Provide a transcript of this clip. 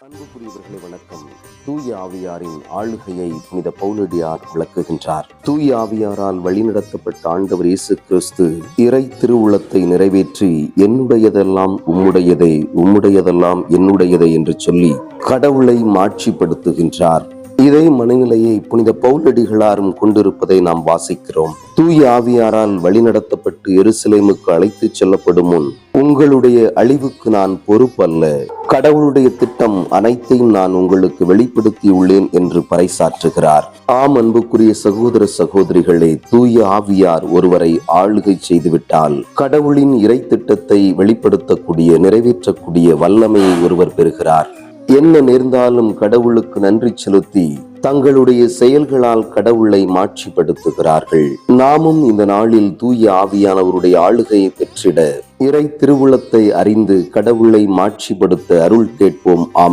அன்புக்குரியவர்களே வணக்கம். தூய ஆவியாரின் ஆளுகையை புனித பவுலடியார் விளக்குகின்றார். தூய ஆவியாரால் வழிநடத்தப்பட்ட ஆண்டவர் இயேசு கிறிஸ்து இறை திருவுளத்தை நிறைவேற்றி என்னுடையதெல்லாம் உம்முடையதே, உம்முடையதெல்லாம் என்னுடையதே என்று சொல்லி கடவுளை மாட்சிப்படுத்துகின்றார். இதே மனநிலையை புனித பவுலடிகளாரும் கொண்டிருப்பதை நாம் வாசிக்கிறோம். தூய ஆவியாரால் வழிநடத்தப்பட்டு எருசலேமுக்கு அழைத்து செல்லப்படும் முன், உங்களுடைய அழிவுக்கு நான் பொறுப்பல்ல, கடவுளுடைய திட்டம் அனைத்தையும் நான் உங்களுக்கு வெளிப்படுத்தியுள்ளேன் என்று பறைசாற்றுகிறார். ஆம் அன்புக்குரிய சகோதர சகோதரிகளே, தூய ஆவியார் ஒருவரை ஆளுகை செய்துவிட்டால் கடவுளின் இறை திட்டத்தை வெளிப்படுத்தக்கூடிய, நிறைவேற்றக்கூடிய வல்லமையை ஒருவர் பெறுகிறார். என்ன நேர்ந்தாலும் கடவுளுக்கு நன்றி செலுத்தி தங்களுடைய செயல்களால் கடவுளை மாட்சிப்படுத்துகிறார்கள். நாமும் இந்த நாளில் தூய ஆவியானவருடைய ஆளுகையை பெற்றிட இறை திருவுளத்தை அறிந்து கடவுளை மாட்சிப்படுத்த அருள் கேட்போம். ஆமென்.